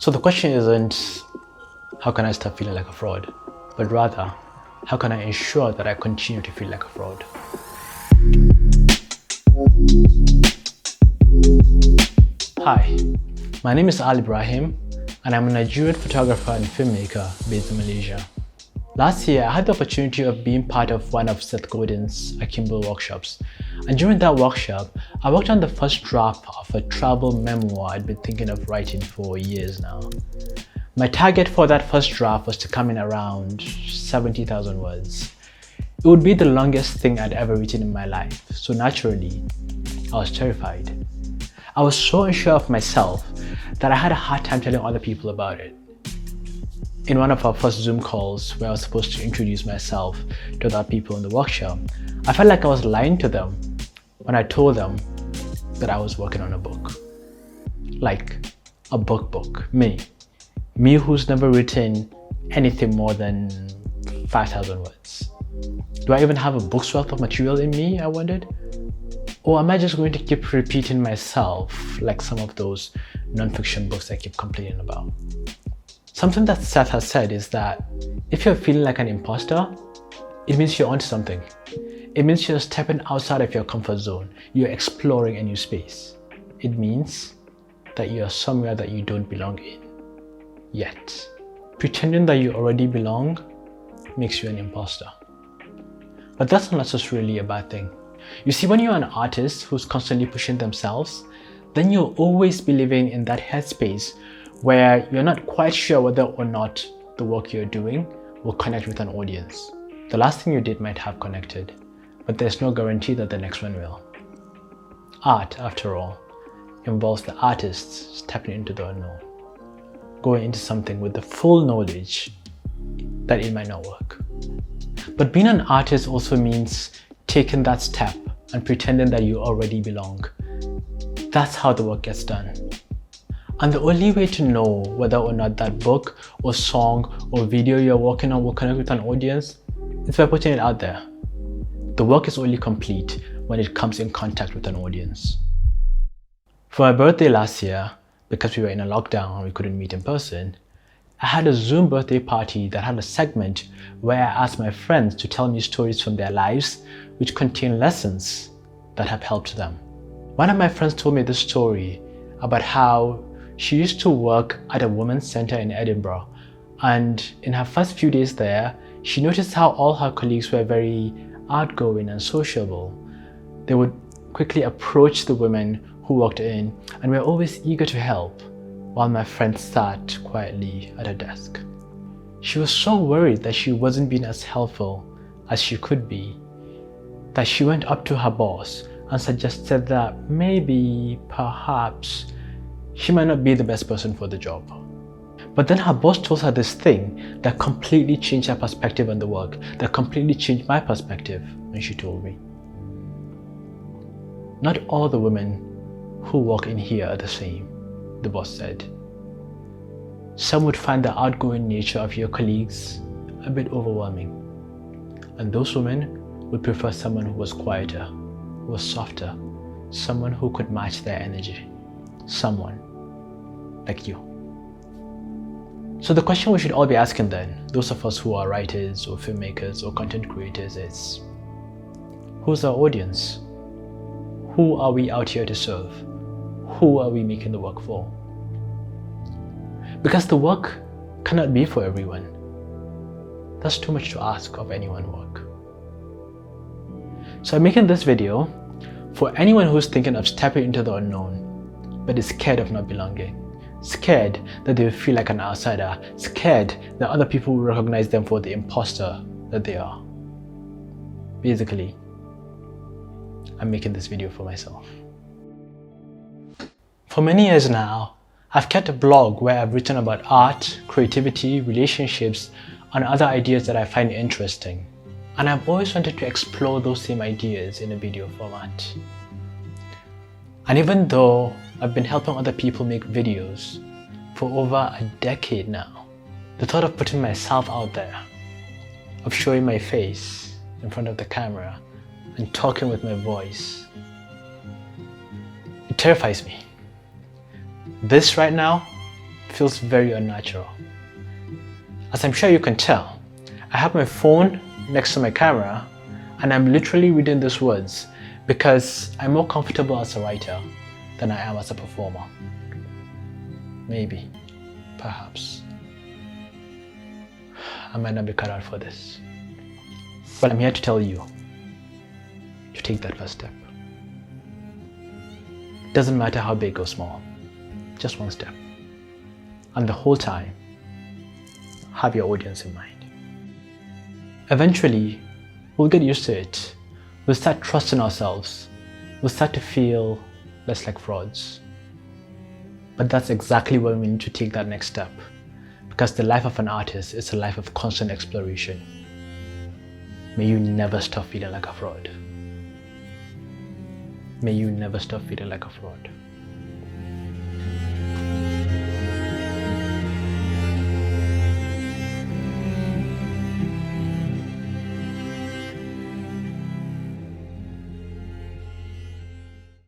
So the question isn't, how can I stop feeling like a fraud? But rather, how can I ensure that I continue to feel like a fraud? Hi, my name is Ibrahim, and I'm a Nigerian photographer and filmmaker based in Malaysia. Last year, I had the opportunity of being part of one of Seth Godin's Akimbo workshops. And during that workshop, I worked on the first draft of a travel memoir I'd been thinking of writing for years now. My target for that first draft was to come in around 70,000 words. It would be the longest thing I'd ever written in my life, so naturally, I was terrified. I was so unsure of myself that I had a hard time telling other people about it. In one of our first Zoom calls where I was supposed to introduce myself to other people in the workshop, I felt like I was lying to them when I told them that I was working on a book. Like a book. Me who's never written anything more than 5,000 words. Do I even have a book's worth of material in me, I wondered? Or am I just going to keep repeating myself like some of those non-fiction books I keep complaining about? Something that Seth has said is that if you're feeling like an imposter, it means you're onto something. It means you're stepping outside of your comfort zone. You're exploring a new space. It means that you're somewhere that you don't belong in yet. Pretending that you already belong makes you an imposter. But that's not necessarily a bad thing. You see, when you're an artist who's constantly pushing themselves, then you'll always be living in that headspace where you're not quite sure whether or not the work you're doing will connect with an audience. The last thing you did might have connected, but there's no guarantee that the next one will. Art, after all, involves the artist stepping into the unknown, going into something with the full knowledge that it might not work. But being an artist also means taking that step and pretending that you already belong. That's how the work gets done. And the only way to know whether or not that book or song or video you're working on will connect with an audience is by putting it out there. The work is only complete when it comes in contact with an audience. For my birthday last year, because we were in a lockdown and we couldn't meet in person, I had a Zoom birthday party that had a segment where I asked my friends to tell me stories from their lives which contain lessons that have helped them. One of my friends told me this story about how she used to work at a women's center in Edinburgh, and in her first few days there, she noticed how all her colleagues were very outgoing and sociable. They would quickly approach the women who walked in and were always eager to help, while my friend sat quietly at her desk. She was so worried that she wasn't being as helpful as she could be, that she went up to her boss and suggested that perhaps, she might not be the best person for the job. But then her boss told her this thing that completely changed her perspective on the work, that completely changed my perspective when she told me. Not all the women who walk in here are the same, the boss said. Some would find the outgoing nature of your colleagues a bit overwhelming. And those women would prefer someone who was quieter, who was softer, someone who could match their energy. Someone like you. So the question we should all be asking then, those of us who are writers or filmmakers or content creators, is, who's our audience? Who are we out here to serve? Who are we making the work for? Because the work cannot be for everyone. That's too much to ask of any one work. So I'm making this video for anyone who's thinking of stepping into the unknown, but is scared of not belonging. Scared that they will feel like an outsider. Scared that other people will recognize them for the imposter that they are. Basically, I'm making this video for myself. For many years now, I've kept a blog where I've written about art, creativity, relationships, and other ideas that I find interesting. And I've always wanted to explore those same ideas in a video format. And even though I've been helping other people make videos for over a decade now, the thought of putting myself out there, of showing my face in front of the camera and talking with my voice, it terrifies me. This right now feels very unnatural. As I'm sure you can tell, I have my phone next to my camera and I'm literally reading these words because I'm more comfortable as a writer than I am as a performer. Maybe, perhaps. I might not be cut out for this. But I'm here to tell you to take that first step. Doesn't matter how big or small, just one step. And the whole time, have your audience in mind. Eventually, we'll get used to it. We'll start trusting ourselves. We'll start to feel less like frauds. But that's exactly when we need to take that next step, because the life of an artist is a life of constant exploration. May you never stop feeling like a fraud. May you never stop feeling like a fraud.